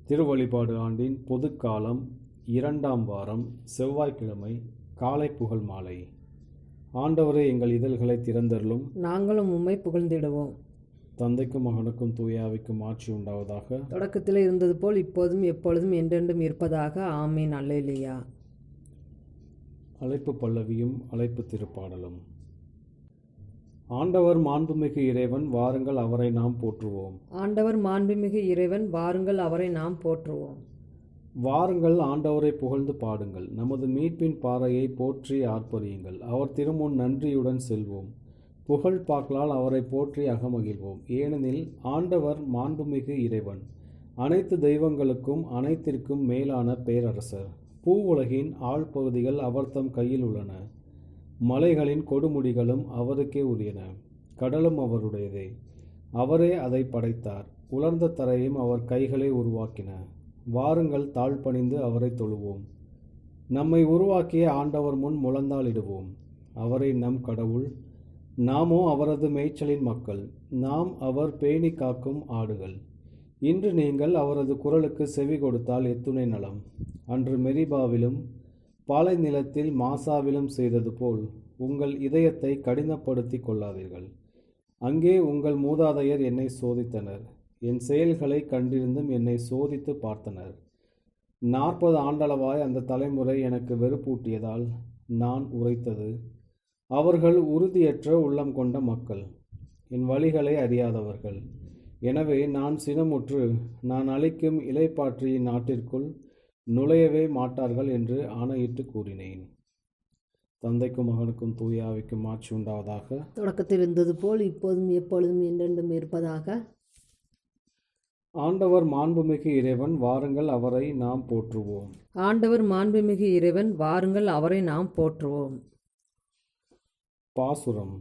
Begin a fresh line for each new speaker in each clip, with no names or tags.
திருவழிபாடு ஆண்டின் பொதுக்காலம் 2ஆம் வாரம் செவ்வாய்க்கிழமை காலை புகழ் மாலை. ஆண்டவரே, எங்கள் இதழ்களை திறந்தருளும்,
நாங்களும் உம்மை புகழ்ந்திடுவோம்.
தந்தைக்கும் மகனுக்கும் தூய ஆவிக்கும் ஆட்சி உண்டாவதாக.
தொடக்கத்தில் இருந்தது போல் இப்போதும் எப்பொழுதும் என்றென்றும் இருப்பதாக. ஆமீன். அல்லேலூயா.
அழைப்பு பல்லவியும் அழைப்பு திருப்பாடலும். ஆண்டவர் மாண்புமிகு இறைவன், வாருங்கள் அவரை நாம் போற்றுவோம்.
ஆண்டவர் மாண்புமிகு இறைவன், வாருங்கள் அவரை நாம் போற்றுவோம்.
வாருங்கள் ஆண்டவரை புகழ்ந்து பாடுங்கள், நமது மீட்பின் பாறையை போற்றி ஆர்ப்பரியுங்கள். அவர் திருமுன் நன்றியுடன் செல்வோம், புகழ் பாக்களால் அவரை போற்றி அகமகிழ்வோம். ஏனெனில் ஆண்டவர் மாண்புமிகு இறைவன், அனைத்து தெய்வங்களுக்கும் அனைத்திற்கும் மேலான பேரரசர். பூவுலகின் ஆழ்பகுதிகள் அவர்தம் கையில் உள்ளன, மலைகளின் கொடுமுடிகளும் அவருக்கே உரியன. கடலும் அவருடையதே, அவரே அதை படைத்தார். உலர்ந்த தரையும் அவர் கைகளே உருவாக்கின. வாருங்கள் தாழ்பணிந்து அவரை தொழுவோம், நம்மை உருவாக்கிய ஆண்டவர் முன் முழந்தாளிடுவோம். அவரே நம் கடவுள், நாமோ அவரது மேய்ச்சலின் மக்கள். நாம் அவர் பேணி காக்கும் ஆடுகள். இன்று நீங்கள் அவரது குரலுக்கு செவி கொடுத்தால் எத்துணை நலம். அன்று மெரிபாவிலும் பாலை நிலத்தில் மாசாவிலும் செய்தது போல் உங்கள் இதயத்தை கடினப்படுத்தி கொள்ளாதீர்கள். அங்கே உங்கள் மூதாதையர் என்னை சோதித்தனர், என் செயல்களை கண்டிருந்தும் என்னை சோதித்து பார்த்தனர். 40 ஆண்டளவாய் அந்த தலைமுறை எனக்கு வெறுப்பூட்டியதால் நான் உரைத்தது, அவர்கள் உறுதியற்ற உள்ளம் கொண்ட மக்கள், என் வழிகளை அறியாதவர்கள். எனவே நான் சினமுற்று, நான் அளிக்கும் இலைப்பாற்றியின் நாட்டிற்குள் நுழையவே மாட்டார்கள் என்று ஆணையிட்டு கூறினேன். தந்தைக்கும் மகனுக்கும் தூய ஆவிக்கும் ஆட்சி உண்டாவதாக.
தொடக்கத்தில் இருந்தது போல் இப்போதும் எப்பொழுதும் என்றென்றும் இருப்பதாக.
ஆண்டவர் மாண்புமிகு இறைவன், வாருங்கள் அவரை நாம் போற்றுவோம்.
ஆண்டவர் மாண்புமிகு இறைவன், வாருங்கள் அவரை நாம் போற்றுவோம்.
பாசுரம்.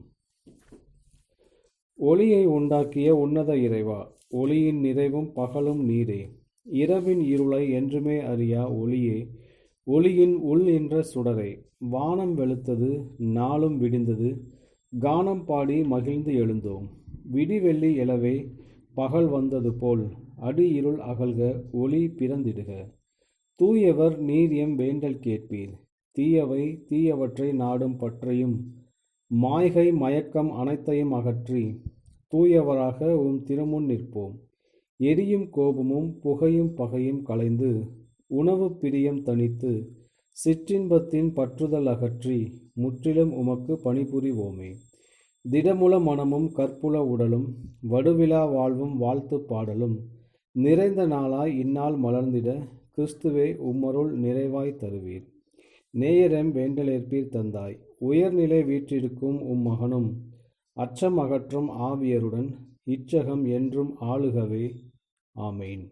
ஒளியை உண்டாக்கிய உன்னத இறைவா, ஒளியின் நிறைவும் பகலும் நீரே. இரவின் இருளை என்றுமே அறியா ஒளியே, ஒளியின் உள் என்ற சுடரே. வானம் வெளுத்தது, நாளும் விடிந்தது, கானம் பாடி மகிழ்ந்து எழுந்தோம். விடிவெள்ளி எழவே பகல் வந்தது போல், அடி இருள் அகல்க, ஒளி பிறந்திடுக. தூயவர் நீர் எம் வேண்டல் கேட்பீர். தீயவை தீயவற்றை நாடும் பற்றையும் மாய்கை மயக்கம் அனைத்தையும் அகற்றி தூயவராக உம் திருமுன் நிற்போம். எரியும் கோபமும் புகையும் பகையும் களைந்து, உணவு பிரியம் தணித்து, சிற்றின்பத்தின் பற்றுதல் அகற்றி முற்றிலும் உமக்கு பணிபுரிவோமே. திடமுல மனமும் கற்புல உடலும் வடுவிழா வாழ்வும் வாழ்த்து பாடலும் நிறைந்த நாளாய் இந்நாள் மலர்ந்திட, கிறிஸ்துவே உம்மருள் நிறைவாய் தருவீர். நேயரம் வேண்டலேற்பீர் தந்தாய். உயர்நிலை வீற்றிருக்கும் உம் மகனும் அச்சம் அகற்றும் ஆவியருடன் இச்சகம் என்றும் ஆளுகவே. ஆமேன்.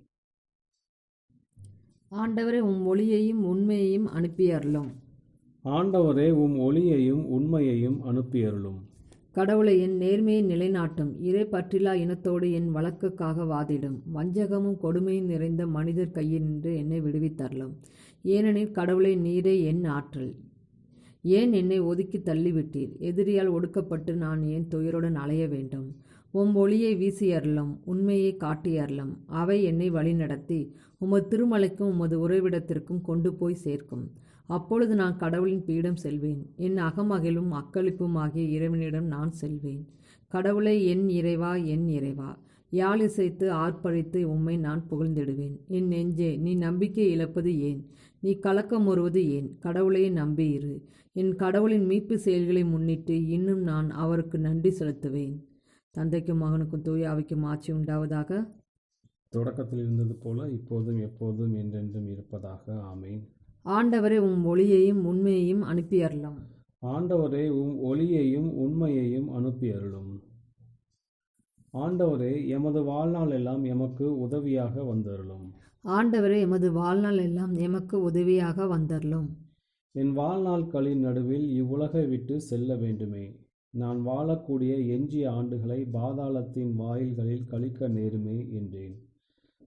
ஆண்டவரே, உம் ஒளியையும் உண்மையையும் அனுப்பியருளும்.
ஆண்டவரே, உம் ஒளியையும் உண்மையையும் அனுப்பியருளும்.
கடவுளை, என் நேர்மையை நிலைநாட்டும். இறை பற்றிலா இனத்தோடு என் வழக்குக்காக வாதிடும். வஞ்சகமும் கொடுமையும் நிறைந்த மனிதர் கையினின்று என்னை விடுவித்தருளும். ஏனெனில் கடவுளை, நீரே என் ஆற்றல். ஏன் என்னை ஒதுக்கி தள்ளிவிட்டீர்? எதிரியால் ஒடுக்கப்பட்டு நான் ஏன் துயருடன் அலைய வேண்டும்? உம் ஒளியை வீசியருளும், உண்மையை காட்டியருளும். அவை என்னை வழிநடத்தி உமது திருமலைக்கும் உமது உறைவிடத்திற்கும் கொண்டு போய் சேர்க்கும். அப்பொழுது நான் கடவுளின் பீடம் செல்வேன். என் அகமகிழும் அக்களிப்பும் ஆகிய இறைவனிடம் நான் செல்வேன். கடவுளை, என் இறைவா, என் இறைவா, யாழ் இசைத்து ஆர்ப்பரித்து உம்மை நான் புகழ்ந்திடுவேன். என் நெஞ்சே, நீ நம்பிக்கை இழப்பது ஏன்? நீ கலக்கம் வருவது ஏன்? கடவுளையே நம்பியிரு. என் கடவுளின் மீட்பு செயல்களை முன்னிட்டு இன்னும் நான் அவருக்கு நன்றி செலுத்துவேன். தந்தைக்கும் மகனுக்கும் தூய ஆவிக்கும் ஆட்சி உண்டாவதாக.
தொடக்கத்தில் இருந்தது போல இப்போதும் எப்போதும் என்றென்றும் இருப்பதாக. ஆமேன்.
ஆண்டவரே, உம் ஒளியையும் உண்மையையும் அனுப்பியருளும்.
ஆண்டவரே, உம் ஒளியையும் உண்மையையும் அனுப்பியருளும். ஆண்டவரே, எமது வாழ்நாள் எல்லாம் எமக்கு உதவியாக வந்தருளும்.
ஆண்டவரே, எமது வாழ்நாள் எல்லாம் எமக்கு உதவியாக வந்தருளும்.
என் வாழ்நாட்களின் நடுவில் இவ்வுலகை விட்டு செல்ல வேண்டுமே. நான் வாழக்கூடிய எஞ்சிய ஆண்டுகளை பாதாளத்தின் வாயில்களில் கழிக்க நேருமே என்றேன்.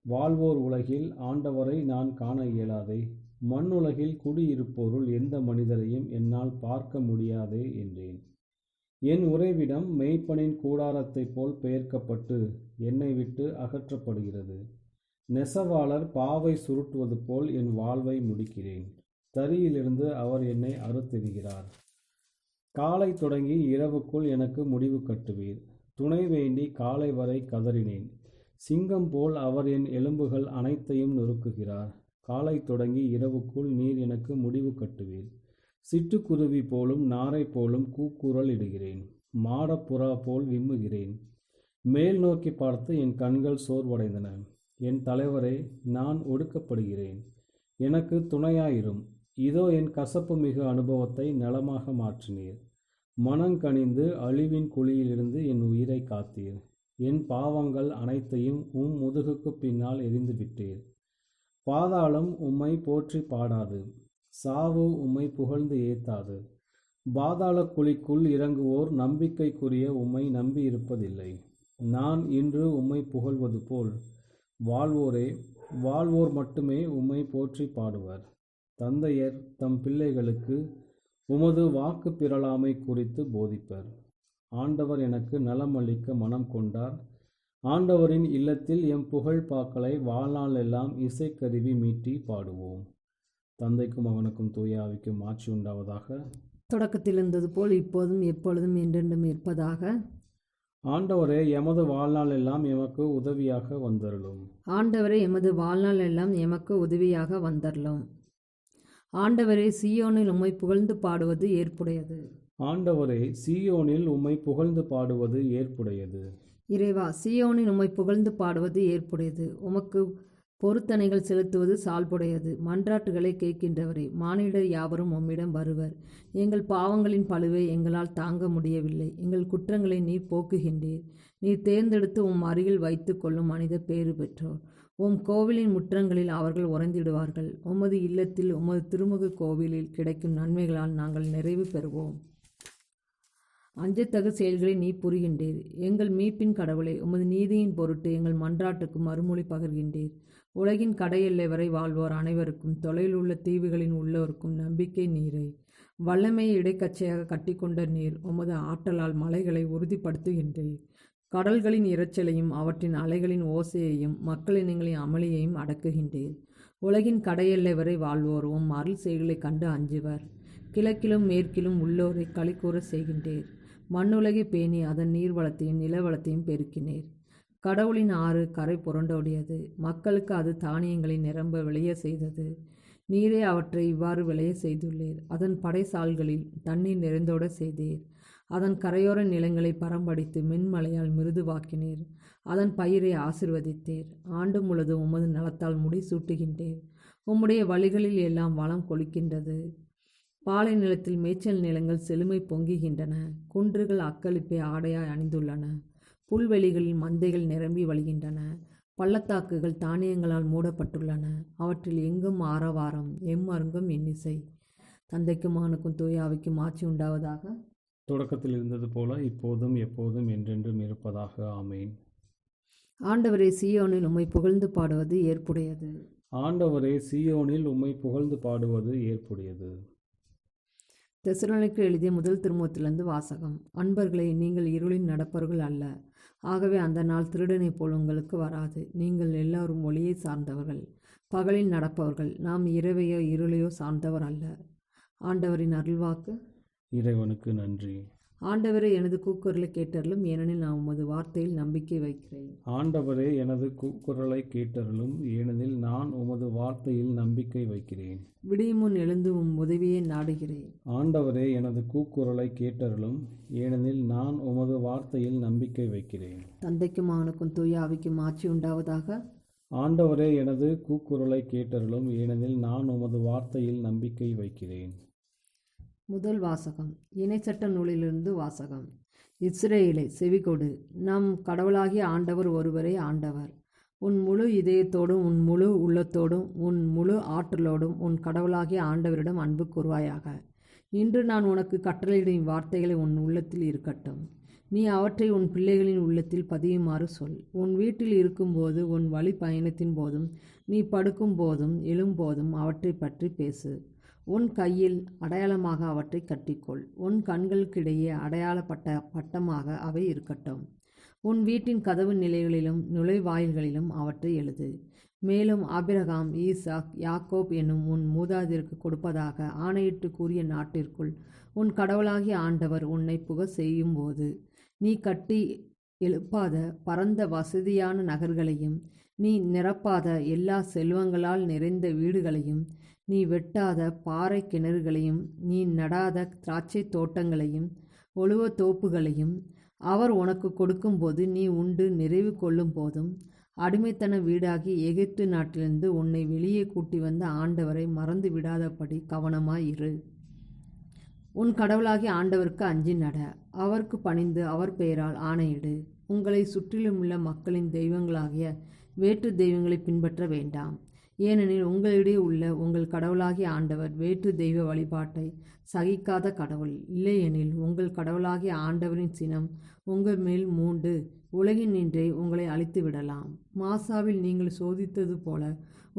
வாழ்வோர் உலகில் ஆண்டவரை நான் காண இயலாதே. மண்ணுலகில் குடியிருப்போருள் எந்த மனிதரையும் என்னால் பார்க்க முடியாதே என்றேன். என் உறைவிடம் மெய்ப்பனின் கூடாரத்தைப் போல் பெயர்க்கப்பட்டு என்னை விட்டு அகற்றப்படுகிறது. நெசவாளர் பாவை சுருட்டுவது போல் என் வாழ்வை முடிக்கிறேன். தறியிலிருந்து அவர் என்னை அறுத்தெறிகிறார். காலை தொடங்கி இரவுக்குள் எனக்கு முடிவு கட்டுவீர். துணை வேண்டி காலை வரை கதறினேன். சிங்கம் போல் அவர் என் எலும்புகள் அனைத்தையும் நொறுக்குகிறார். காலை தொடங்கி இரவுக்குள் நீர் எனக்கு முடிவு கட்டுவீர். சிட்டுக்குருவி போலும் நாரை போலும் கூக்குரல் இடுகிறேன். மாடப்புறா போல் விம்முகிறேன். மேல் நோக்கி பார்த்து என் கண்கள் சோர்வடைந்தன. என் தலைவரே, நான் ஒடுக்கப்படுகிறேன். எனக்கு துணையாயிரும். இதோ என் கசப்பு மிகு அனுபவத்தை நலமாக மாற்றினீர். மனங்கனிந்து அழிவின் குழியிலிருந்து என் உயிரை காத்தீர். என் பாவங்கள் அனைத்தையும் முதுகுக்கு பின்னால் எறிந்துவிட்டீர். பாதாளம் உம்மை போற்றி பாடாது. சாவு உம்மை புகழ்ந்து ஏத்தாது. பாதாள குழிக்குள் இறங்குவோர் நம்பிக்கைக்குரிய உம்மை நம்பியிருப்பதில்லை. நான் இன்று உம்மை புகழ்வது போல் வாழ்வோர் மட்டுமே உம்மை போற்றி பாடுவர். தந்தையர் தம் பிள்ளைகளுக்கு உமது வாக்கு பிறழாமை குறித்து போதிப்பர். ஆண்டவர் எனக்கு நலமளிக்க மனம் கொண்டார். ஆண்டவரின் இல்லத்தில் எம் புகழ் பாக்களை வாழ்நாள் எல்லாம் இசைக்கருவி மீட்டி பாடுவோம். தந்தைக்கும் மகனுக்கும் தூய ஆவிக்கும் ஆட்சி உண்டாவதாக.
தொடக்கத்தில் இருந்தது போல் இப்போதும் எப்பொழுதும் என்றென்றும் இருப்பதாக.
ஆண்டவரே, எமது வாழ்நாள் எல்லாம் எமக்கு உதவியாக வந்தருளும்.
ஆண்டவரே, எமது வாழ்நாள் எல்லாம் எமக்கு உதவியாக வந்தருளும். ஆண்டவரே, சீயோனில் உம்மை புகழ்ந்து பாடுவது ஏற்புடையது.
ஆண்டவரே, சீயோனில் உம்மை புகழ்ந்து பாடுவது ஏற்புடையது.
இறைவா, சீயோனில் உம்மை புகழ்ந்து பாடுவது ஏற்புடையது. உமக்கு பொருத்தனைகள் செலுத்துவது சால்புடையது. மன்றாட்டுகளை கேட்கின்றவரே, மானிடர் யாவரும் உம்மிடம் வருவர். எங்கள் பாவங்களின் பழுவை எங்களால் தாங்க முடியவில்லை. எங்கள் குற்றங்களை நீர் போக்குகின்றீர். நீர் தேர்ந்தெடுத்து உம் அருகில் வைத்து கொள்ளும் மனித பேறு பெற்றோர். உம் கோவிலின் முற்றங்களில் அவர்கள் உறைந்திடுவார்கள். உமது இல்லத்தில் உமது திருமுக கோவிலில் கிடைக்கும் நன்மைகளால் நாங்கள் நிறைவு பெறுவோம். அஞ்சத்தகு செயல்களை நீ புரிகின்றீர். எங்கள் மீட்பின் கடவுளை, உமது நீதியின் பொருட்டு எங்கள் மன்றாட்டுக்கு மறுமொழி பகர்கின்றீர். உலகின் கடையெல்லை வரை வாழ்வோர் அனைவருக்கும், தொலைவில் உள்ள தீவுகளின் உள்ளோருக்கும் நம்பிக்கை நீரே. வல்லமையை இடைக்கச்சையாக கட்டிக்கொண்ட நீர் உமது ஆற்றலால் மலைகளை உறுதிப்படுத்துகின்றீர். கடல்களின் இரைச்சலையும் அவற்றின் அலைகளின் ஓசையையும் மக்களினங்களின் அமளியையும் அடக்குகின்றீர். உலகின் கடையெல்லை வரை வாழ்வோர் உம் அருள் செயல்களை கண்டு அஞ்சுவர். கிழக்கிலும் மேற்கிலும் உள்ளோரை களிக்கூற செய்கின்றீர். மண்ணுலகை பேணி அதன் நீர்வளத்தையும் நிலவளத்தையும் பெருக்கினீர். கடவுளின் ஆறு கரை புரண்டோடியது. மக்களுக்கு அது தானியங்களை நிரம்ப விளைய செய்தது. நீரே அவற்றை இவ்வாறு விளைய செய்துள்ளீர். அதன் படைசால்களில் தண்ணீர் நிறைந்தோட செய்தீர். அதன் கரையோர நிலங்களை பரம்படித்து மென்மலையால் மிருதுவாக்கினீர். அதன் பயிரை ஆசிர்வதித்தீர். ஆண்டு முழுதும் உமது நலத்தால் முடிசூட்டுகின்றீர். உம்முடைய வழிகளில் எல்லாம் வளம் கொளிக்கின்றது. பாலை நிலத்தில் மேய்ச்சல் நிலங்கள் செழுமை பொங்குகின்றன. குன்றுகள் அக்களிப்பை ஆடையாய் அணிந்துள்ளன. புல்வெளிகளில் மந்தைகள் நிரம்பி வழிகின்றன. பள்ளத்தாக்குகள் தானியங்களால் மூடப்பட்டுள்ளன. அவற்றில் எங்கும் ஆரவாரம், எம்மருங்கும் இன்னிசை. தந்தைக்கும் மகனுக்கும் தூய ஆவிக்கும் ஆட்சி உண்டாவதாக.
தொடக்கத்தில் இருந்தது போல இப்போதும் எப்போதும் என்றென்றும் இருப்பதாக. ஆமேன்.
ஆண்டவரே, சீயோனில் உம்மை புகழ்ந்து பாடுவது ஏற்புடையது.
ஆண்டவரே, சீயோனில் உம்மை புகழ்ந்து பாடுவது ஏற்புடையது.
தெசலோனிக்கேயர் எழுதிய முதல் திருமுகத்திலிருந்து வாசகம். அன்பர்களே, நீங்கள் இருளில் நடப்பவர்கள் அல்ல. ஆகவே அந்த நாள் திருடனைப் போல் உங்களுக்கு வராது. நீங்கள் எல்லாரும் ஒளியை சார்ந்தவர்கள், பகலில் நடப்பவர்கள். நாம் இரவையோ இருளையோ சார்ந்தவர் அல்ல. ஆண்டவரின் அருள்வாக்கு.
இறைவனுக்கு நன்றி.
ஆண்டவரே, எனது கூக்குரலை கேட்டருளும், ஏனெனில் நான் உமது வார்த்தையில் நம்பிக்கை வைக்கிறேன்.
ஆண்டவரே, எனது கூக்குரலை கேட்டருளும், ஏனெனில் நான் உமது வார்த்தையில் நம்பிக்கை வைக்கிறேன்.
விடியும் முன் எழுந்து உம் உதவியை நாடுகிறேன்.
ஆண்டவரே, எனது கூக்குரலை கேட்டருளும், ஏனெனில் நான் உமது வார்த்தையில் நம்பிக்கை வைக்கிறேன்.
தந்தைக்கும் மகனுக்கும் தூய ஆவிக்கும் ஆட்சி உண்டாவதாக.
ஆண்டவரே, எனது கூக்குரலை கேட்டருளும், ஏனெனில் நான் உமது வார்த்தையில் நம்பிக்கை வைக்கிறேன்.
முதல் வாசகம். இணைச்சட்ட நூலிலிருந்து வாசகம். இஸ்ரேலே, செவிகொடு. நம் கடவுளாகிய ஆண்டவர் ஒருவரே ஆண்டவர். உன் முழு இதயத்தோடும் உன் முழு உள்ளத்தோடும் உன் முழு ஆற்றலோடும் உன் கடவுளாகிய ஆண்டவரிடம் அன்பு கூர்வாயாக. இன்று நான் உனக்கு கட்டளையிடும் வார்த்தைகளை உன் உள்ளத்தில் இருக்கட்டும். நீ அவற்றை உன் பிள்ளைகளின் உள்ளத்தில் பதியுமாறு சொல். உன் வீட்டில் இருக்கும்போது, உன் வழி பயணத்தின் போதும், நீ படுக்கும் போதும் எழும்போதும் அவற்றை பற்றி பேசு. உன் கையில் அடையாளமாக அவற்றை கட்டிக்கொள். உன் கண்களுக்கிடையே அடையாளப்பட்ட பட்டமாக அவை இருக்கட்டும். உன் வீட்டின் கதவு நிலைகளிலும் நுழைவாயில்களிலும் அவற்றை எழுது. மேலும் ஆபிரகாம், ஈசாக், யாக்கோப் என்னும் உன் மூதாதையருக்கு கொடுப்பதாக ஆணையிட்டு கூறிய நாட்டிற்குள் உன் கடவுளாகிய ஆண்டவர் உன்னை புக செய்யும்போது நீ கட்டி எழுப்பாத பரந்த வசதியான நகர்களையும், நீ நிரப்பாத எல்லா செல்வங்களால் நிறைந்த வீடுகளையும், நீ வெட்டாத பாறை கிணறுகளையும், நீ நடாத திராட்சை தோட்டங்களையும் ஒழுவ தோப்புகளையும் அவர் உனக்கு கொடுக்கும்போது நீ உண்டு நிறைவு கொள்ளும் போதும், அடிமைத்தன வீடாகி எகிப்து நாட்டிலிருந்து உன்னை வெளியே கூட்டி வந்த ஆண்டவரை மறந்து விடாதபடி கவனமாயிரு. உன் கடவுளாகிய ஆண்டவருக்கு அஞ்சி நட, அவருக்கு பணிந்து அவர் பெயரால் ஆணையிடு. உங்களை சுற்றிலுமுள்ள மக்களின் தெய்வங்களாகிய வேற்று தெய்வங்களை பின்பற்ற வேண்டாம். ஏனெனில் உங்களிடையே உள்ள உங்கள் கடவுளாகிய ஆண்டவர் வேற்று தெய்வ வழிபாட்டை சகிக்காத கடவுள். இல்லையெனில் உங்கள் கடவுளாகிய ஆண்டவரின் சினம் உங்கள் மேல் மூண்டு உலகினின்றே உங்களை அழித்து விடலாம். மாசாவில் நீங்கள் சோதித்தது போல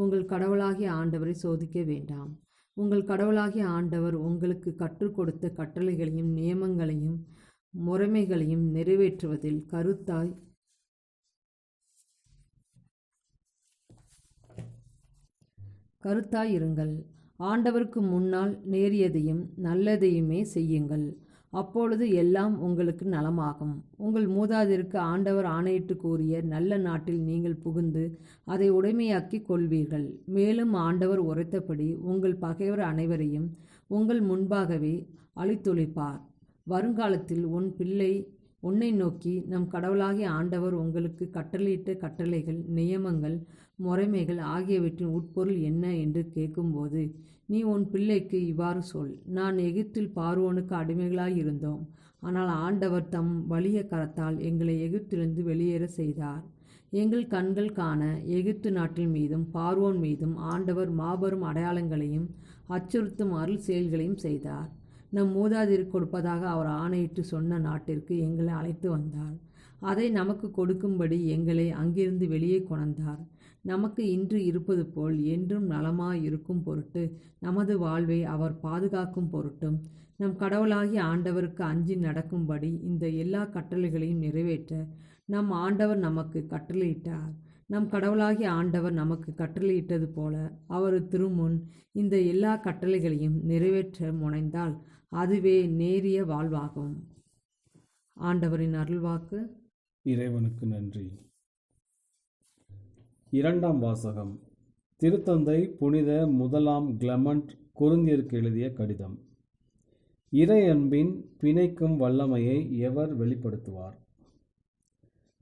உங்கள் கடவுளாகிய ஆண்டவரை சோதிக்க வேண்டாம். உங்கள் கடவுளாகிய ஆண்டவர் உங்களுக்கு கற்றுக் கொடுத்த கட்டளைகளையும் நியமங்களையும் முறைமைகளையும் நிறைவேற்றுவதில் கருத்தாய் இருங்கள். ஆண்டவருக்கு முன்னால் நேரியதையும் நல்லதையுமே செய்யுங்கள். அப்பொழுது எல்லாம் உங்களுக்கு நலமாகும். உங்கள் மூதாதையருக்கு ஆண்டவர் ஆணையிட்டு கூறிய நல்ல நாட்டில் நீங்கள் புகுந்து அதை உடைமையாக்கி கொள்வீர்கள். மேலும் ஆண்டவர் உரைத்தபடி உங்கள் பகைவர் அனைவரையும் உங்கள் முன்பாகவே அழித்தொழிப்பார். வருங்காலத்தில் உன் பிள்ளை உன்னை நோக்கி, நம் கடவுளாகிய ஆண்டவர் உங்களுக்கு கட்டளையிட்ட கட்டளைகள், நியமங்கள், முறைமைகள் ஆகியவற்றின் உட்பொருள் என்ன என்று கேட்கும்போது நீ உன் பிள்ளைக்கு இவ்வாறு சொல்: நான் எகிப்தில் பார்வோனுக்கு அடிமைகளாயிருந்தோம். ஆனால் ஆண்டவர் தம் வலிய கரத்தால் எங்களை எகிப்திலிருந்து வெளியேற செய்தார். எங்கள் கண்கள் காண எகிப்து நாட்டின் மீதும் பார்வோன் மீதும் ஆண்டவர் மாபெரும் அடையாளங்களையும் அச்சுறுத்தும் அருள் செயல்களையும் செய்தார். நம் மூதாதையருக்கு கொடுப்பதாக அவர் ஆணையிட்டு சொன்ன நாட்டிற்கு எங்களை அழைத்து வந்தார். அதை நமக்கு கொடுக்கும்படி எங்களை அங்கிருந்து வெளியே கொணர்ந்தார். நமக்கு இன்று இருப்பது போல் என்றும் நலமாயிருக்கும் பொருட்டு, நமது வாழ்வை அவர் பாதுகாக்கும் பொருட்டும், நம் கடவுளாகிய ஆண்டவருக்கு அஞ்சி நடக்கும்படி இந்த எல்லா கட்டளைகளையும் நிறைவேற்ற நம் ஆண்டவர் நமக்கு கட்டளையிட்டார். நம் கடவுளாகிய ஆண்டவர் நமக்கு கட்டளையிட்டது போல அவர் திருமுன் இந்த எல்லா கட்டளைகளையும் நிறைவேற்ற முனைந்தால் அதுவே நேரிய வாழ்வாகும். ஆண்டவரின் அருள்வாக்கு.
இறைவனுக்கு நன்றி. இரண்டாம் வாசகம். திருத்தந்தை புனித முதலாம் கிளமண்ட் கொரிந்தியருக்கு எழுதிய கடிதம். இறை அன்பின் பிணைக்கும் வல்லமையை எவர் வெளிப்படுத்துவார்?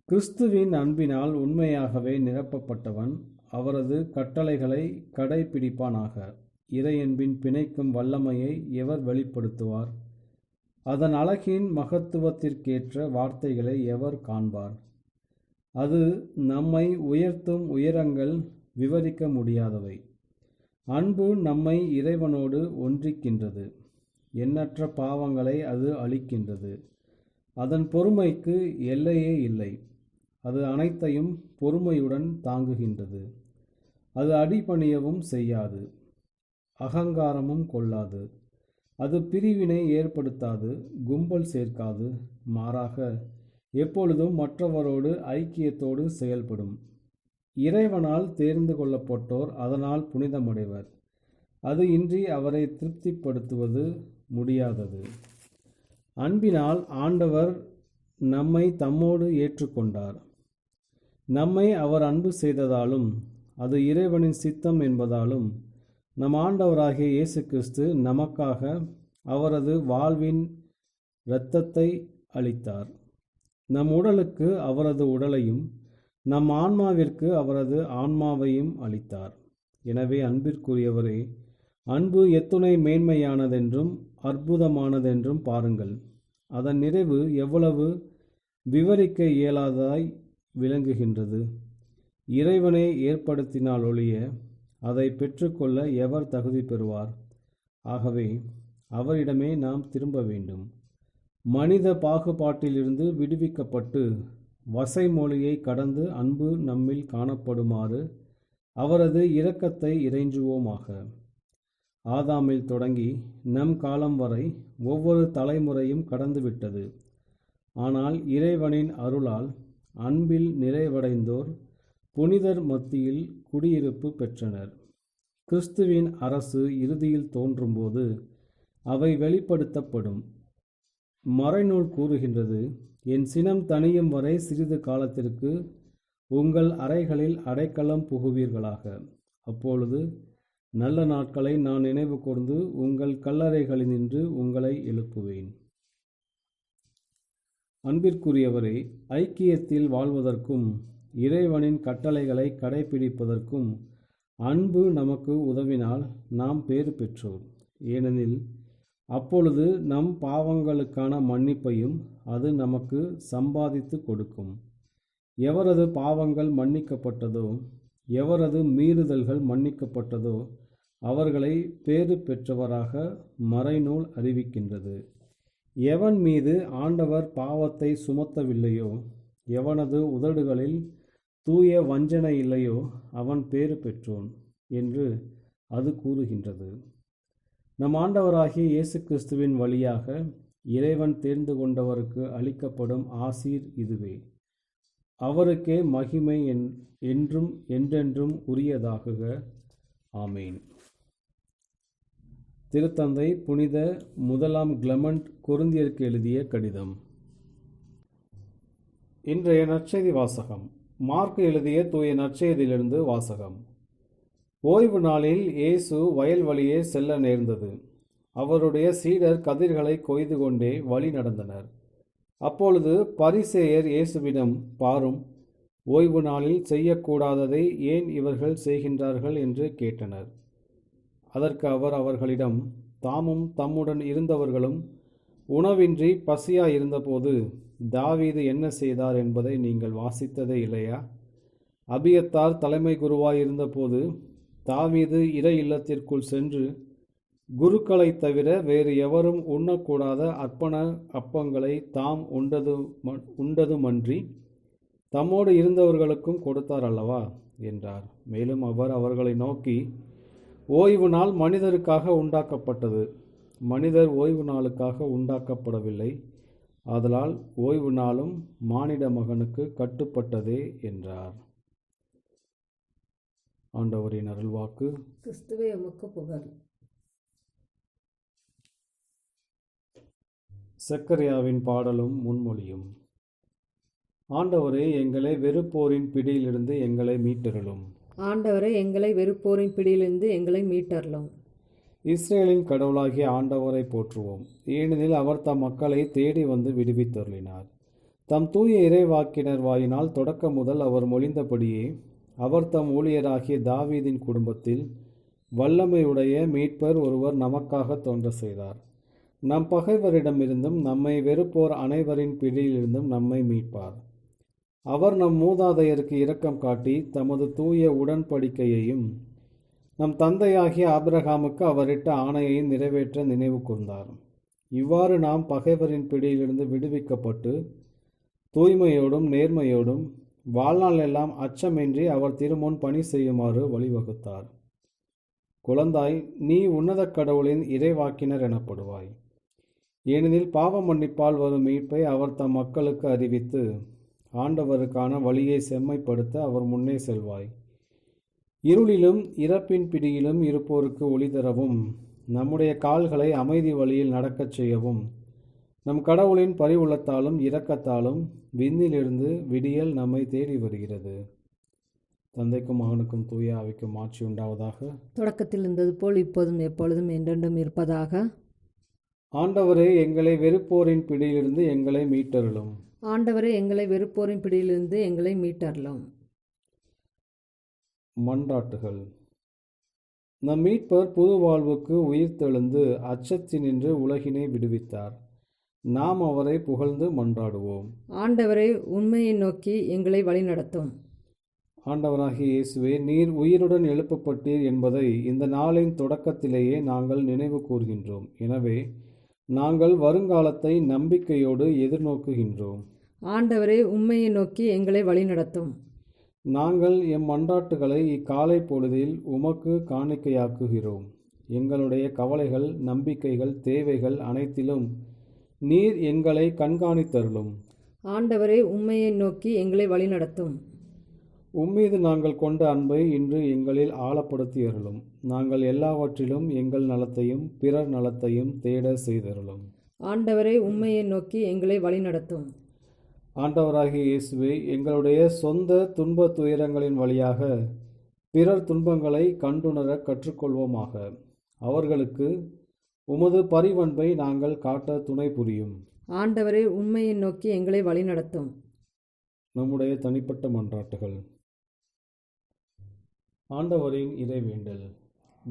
கிறிஸ்துவின் அன்பினால் உண்மையாகவே நிரப்பப்பட்டவன் அவரது கட்டளைகளை கடைப்பிடிப்பானாக. இறையன்பின் பிணைக்கும் வல்லமையை எவர் வெளிப்படுத்துவார்? அதன் அழகின் மகத்துவத்திற்கேற்ற வார்த்தைகளை எவர் காண்பார்? அது நம்மை உயர்த்தும் உயரங்கள் விவரிக்க முடியாதவை. அன்பு நம்மை இறைவனோடு ஒன்றிக்கின்றது. எண்ணற்ற பாவங்களை அது அழிக்கின்றது. அதன் பொறுமைக்கு எல்லையே இல்லை. அது அனைத்தையும் பொறுமையுடன் தாங்குகின்றது. அது அடிபணியவும் செய்யாது, அகங்காரமும் கொள்ளாது. அது பிரிவினை ஏற்படுத்தாது, கும்பல் சேர்க்காது. மாறாக எப்பொழுதும் மற்றவரோடு ஐக்கியத்தோடு செயல்படும். இறைவனால் தேர்ந்து கொள்ளப்பட்டோர் அதனால் புனிதமடைவர். அது இன்றி அவரை திருப்திப்படுத்துவது முடியாதது. அன்பினால் ஆண்டவர் நம்மை தம்மோடு ஏற்றுக்கொண்டார். நம்மை அவர் அன்பு செய்ததாலும் அது இறைவனின் சித்தம் என்பதாலும் நம் ஆண்டவராகிய இயேசு கிறிஸ்து நமக்காக அவரது வாழ்வின் இரத்தத்தை அளித்தார். நம் உடலுக்கு அவரது உடலையும் நம் ஆன்மாவிற்கு அவரது ஆன்மாவையும் அளித்தார். எனவே அன்பிற்குரியவரே, அன்பு எத்துணை மேன்மையானதென்றும் அற்புதமானதென்றும் பாருங்கள். அதன் நிறைவு எவ்வளவு விவரிக்க இயலாததாய் விளங்குகின்றது. இறைவனை ஏற்படுத்தினால் ஒழிய அதை பெற்றுக்கொள்ள எவர் தகுதி பெறுவார்? ஆகவே அவரிடமே நாம் திரும்ப வேண்டும். மனித பாகுபாட்டிலிருந்து விடுவிக்கப்பட்டு வசைமொழியை கடந்து அன்பு நம்மில் காணப்படுமாறு அவரது இரக்கத்தை இறைஞ்சுவோமாக. ஆதாமில் தொடங்கி நம் காலம் வரை ஒவ்வொரு தலைமுறையும் கடந்துவிட்டது. ஆனால் இறைவனின் அருளால் அன்பில் நிறைவடைந்தோர் புனிதர் மத்தியில் குடியிருப்பு பெற்றனர். கிறிஸ்துவின் அரசு இறுதியில் தோன்றும்போது அவை வெளிப்படுத்தப்படும். மறைநூல் கூறுகின்றது, என் சினம் தணியும் வரை சிறிது காலத்திற்கு உங்கள் அறைகளில் அடைக்கலம் புகுவீர்களாக. அப்பொழுது நல்ல நாட்களை நான் நினைவு கூர்ந்து உங்கள் கல்லறைகளினின்று உங்களை எழுப்புவேன். அன்பிற்குரியவரே, ஐக்கியத்தில் வாழ்வதற்கும் இறைவனின் கட்டளைகளை கடைபிடிப்பதற்கும் அன்பு நமக்கு உதவினால் நாம் பேறு பெற்றோர். ஏனெனில் அப்பொழுது நம் பாவங்களுக்கான மன்னிப்பையும் அது நமக்கு சம்பாதித்து கொடுக்கும். எவரது பாவங்கள் மன்னிக்கப்பட்டதோ, எவரது மீறுதல்கள் மன்னிக்கப்பட்டதோ அவர்களை பேறு பெற்றவராக மறைநூல் அறிவிக்கின்றது. எவன் மீது ஆண்டவர் பாவத்தை சுமத்தவில்லையோ, எவனது உதடுகளில் தூய வஞ்சனை இல்லையோ அவன் பேறு பெற்றோன் என்று அது கூறுகின்றது. நம் ஆண்டவராகிய இயேசு கிறிஸ்துவின் வழியாக இறைவன் தேர்ந்து கொண்டவருக்கு அளிக்கப்படும் ஆசீர் இதுவே. அவருக்கே மகிமை என்றும் என்றென்றும் உரியதாகுக. ஆமேன். திருத்தந்தை புனித 1 கிளமெண்ட் கொரிந்தியருக்கு எழுதிய கடிதம். இன்றைய நற்செய்தி வாசகம். மார்க் எழுதிய தூய நற்செய்தியிலிருந்து வாசகம். ஓய்வு நாளில் இயேசு வயல் வழியே செல்ல நேர்ந்தது. அவருடைய சீடர் கதிர்களை கொய்து கொண்டே வழி நடந்தனர். அப்பொழுது பரிசேயர் இயேசுவிடம், பாரும், ஓய்வு நாளில் செய்யக்கூடாததை ஏன் இவர்கள் செய்கின்றார்கள் என்று கேட்டனர். அதற்கு அவர் அவர்களிடம், தாமும் தம்முடன் இருந்தவர்களும் உணவின்றி பசியாயிருந்தபோது தாவீது என்ன செய்தார் என்பதை நீங்கள் வாசித்ததே இல்லையா? அபியத்தார் தலைமை குருவாயிருந்தபோது தாவீது இறை இல்லத்திற்குள் சென்று குருக்களை தவிர வேறு எவரும் உண்ணக்கூடாத அர்ப்பண அப்பங்களை தாம் உண்டதுமன்றி தம்மோடு இருந்தவர்களுக்கும் கொடுத்தார் அல்லவா என்றார். மேலும் அவர் அவர்களை நோக்கி, ஓய்வு நாள் மனிதருக்காக உண்டாக்கப்பட்டது, மனிதர் ஓய்வு நாளுக்காக உண்டாக்கப்படவில்லை. ஆதலால் ஓய்வு நாளும் மானிட மகனுக்கு கட்டுப்பட்டதே என்றார். ஆண்டவரின் அருள்வாக்கு.
கிறிஸ்துவே உமக்கு புகழ்.
சக்கரியாவின் பாடலும் முன்மொழியும். ஆண்டவரே, எங்களை வெறுப்போரின் பிடியிலிருந்து எங்களை மீட்டருளும்.
ஆண்டவரே, எங்களை வெறுப்போரின் பிடியிலிருந்து எங்களை மீட்டருளும்.
இஸ்ரேலின் கடவுளாகிய ஆண்டவரை போற்றுவோம். ஏனெனில் அவர் தம் மக்களை தேடி வந்து விடுவித்தருளினார். தம் தூய இறைவாக்கினர் வாயினால் தொடக்க முதல் அவர் மொழிந்தபடியே அவர் தம் ஊழியராகிய தாவீதின் குடும்பத்தில் வல்லமையுடைய மீட்பர் ஒருவர் நமக்காக தோன்ற செய்தார். நம் பகைவரிடமிருந்தும் நம்மை வெறுப்போர் அனைவரின் பிடியிலிருந்தும் நம்மை மீட்பார். அவர் நம் மூதாதையருக்கு இரக்கம் காட்டி தமது தூய உடன்படிக்கையையும் நம் தந்தையாகிய ஆபிரகாமுக்கு அவரிட்ட ஆணையையும் நிறைவேற்ற நினைவு கூர்ந்தார். இவ்வாறு நாம் பகைவரின் பிடியிலிருந்து விடுவிக்கப்பட்டு தூய்மையோடும் நேர்மையோடும் வாழ்நாள் எல்லாம் அச்சமின்றி அவர் திருமுன் பணி செய்யுமாறு வழிவகுத்தார். குழந்தாய், நீ உன்னத கடவுளின் இறைவாக்கினர் எனப்படுவாய். ஏனெனில் பாவ மன்னிப்பால் வரும் மீட்பை அவர் தம் மக்களுக்கு அறிவித்து ஆண்டவருக்கான வழியை செம்மைப்படுத்த அவர் முன்னே செல்வாய். இருளிலும் இறப்பின் பிடியிலும் இருப்போருக்கு ஒளி தரவும், நம்முடைய கால்களை அமைதி வழியில் நடக்கச் செய்யவும், நம் கடவுளின் பரிவுள்ளத்தாலும் இரக்கத்தாலும் விண்ணிலிருந்து விடியல் நம்மை தேடி வருகிறது. தந்தைக்கும் மகனுக்கும் தூய ஆவிக்கும் ஆட்சி உண்டாவதாக.
தொடக்கத்தில் இருந்தது போல் இப்போதும் எப்பொழுதும் என்றென்றும் இருப்பதாக.
ஆண்டவரே, எங்களை வெறுப்போரின் பிடியிலிருந்து எங்களை மீட்டருளும்.
ஆண்டவரே, எங்களை வெறுப்போரின் பிடியிலிருந்து எங்களை மீட்டருளும்.
மன்றாட்டுகள். நம் மீட்பர் புது வாழ்வுக்கு உயிர்த்தெழுந்து அச்சத்தினின்று உலகினை விடுவித்தார். நாம் அவரை புகழ்ந்து மன்றாடுவோம்.
ஆண்டவரை, உண்மையை நோக்கி எங்களை வழிநடத்தும்.
ஆண்டவராகிய இயேசுவே, நீர் உயிருடன் எழுப்பப்பட்டீர் என்பதை இந்த நாளின் தொடக்கத்திலேயே நாங்கள் நினைவு கூர்கின்றோம். எனவே நாங்கள் வருங்காலத்தை நம்பிக்கையோடு எதிர்நோக்குகின்றோம்.
ஆண்டவரை, உண்மையை நோக்கி எங்களை வழிநடத்தும்.
நாங்கள் எம் மன்றாட்டுகளை இக்காலை பொழுதில் உமக்கு காணிக்கையாக்குகிறோம். எங்களுடைய கவலைகள், நம்பிக்கைகள், தேவைகள் அனைத்திலும் நீர் எங்களை கண்காணித்தருளும்.
ஆண்டவரே, உண்மையை நோக்கி எங்களை வழிநடத்தும்.
உம்மீது நாங்கள் கொண்ட அன்பை இன்று எங்களில் ஆழப்படுத்தி அருளும். நாங்கள் எல்லாவற்றிலும் எங்கள் நலத்தையும் பிறர் நலத்தையும் தேட செய்தருளும்.
ஆண்டவரே, உம்மையை நோக்கி எங்களை வழிநடத்தும்.
ஆண்டவராகிய இயேசுவே, எங்களுடைய சொந்த துன்ப துயரங்களின் வழியாக பிறர் துன்பங்களை கண்டுணர கற்றுக்கொள்வோமாக. அவர்களுக்கு உமது பரிவன்பை நாங்கள் காட்ட துணை புரியும்.
ஆண்டவரே, உம்மையை நோக்கி எங்களை வழிநடத்தும்.
நம்முடைய தனிப்பட்ட மன்றாட்டுகள். ஆண்டவரின் இறைவேண்டல்.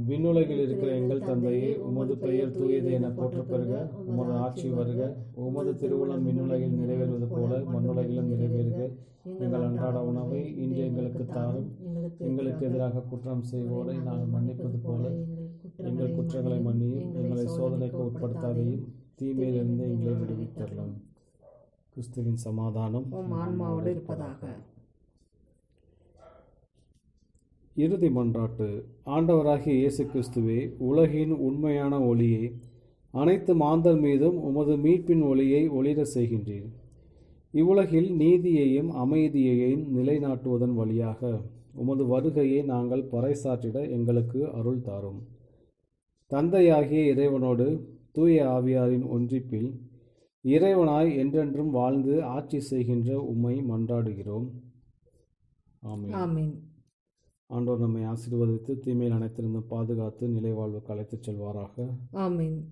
விண்ணுலகில் இருக்கிற எங்கள் தந்தையே, உமது பெயர் தூயது என போற்றப் பெறுக. உமது ஆட்சி வருக. உமது திருவுளம் விண்ணுலகில் நிறைவேறுவது போல மண்ணுலகிலும் நிறைவேறுக. எங்கள் அன்றாட உணவை இன்று எங்களுக்கு தாரும். எங்களுக்கு எதிராக குற்றம் செய்வோரை நாங்கள் மன்னிப்பது போல எங்கள் குற்றங்களை மன்னியும். எங்களை சோதனைக்கு உட்படுத்தாதையும் தீமையிலிருந்து எங்களை விடுவித்தரலாம். கிறிஸ்துவின் சமாதானம்
ஆன்மாவோடு இருப்பதாக.
இறுதி மன்றாட்டு. ஆண்டவராகிய இயேசு கிறிஸ்துவே, உலகின் உண்மையான ஒளியே, அனைத்து மாந்தர் மீதும் உமது மீட்பின் ஒளியை ஒளிர செய்கின்றீர். இவ்வுலகில் நீதியையும் அமைதியையும் நிலைநாட்டுவதன் வழியாக உமது வருகையை நாங்கள் பறைசாற்றிட எங்களுக்கு அருள் தாரும். தந்தையாகிய இறைவனோடு தூய ஆவியாரின் ஒன்றிப்பில் இறைவனாய் என்றென்றும் வாழ்ந்து ஆட்சி செய்கின்ற உம்மை மன்றாடுகிறோம்.
ஆமென்.
ஆண்டவர் நம்மை ஆசீர்வதித்து தீமையில் அனைத்திருந்தும் பாதுகாத்து நிலை வாழ்வுக்கு அழைத்துச் செல்வாராக.
ஆமென்.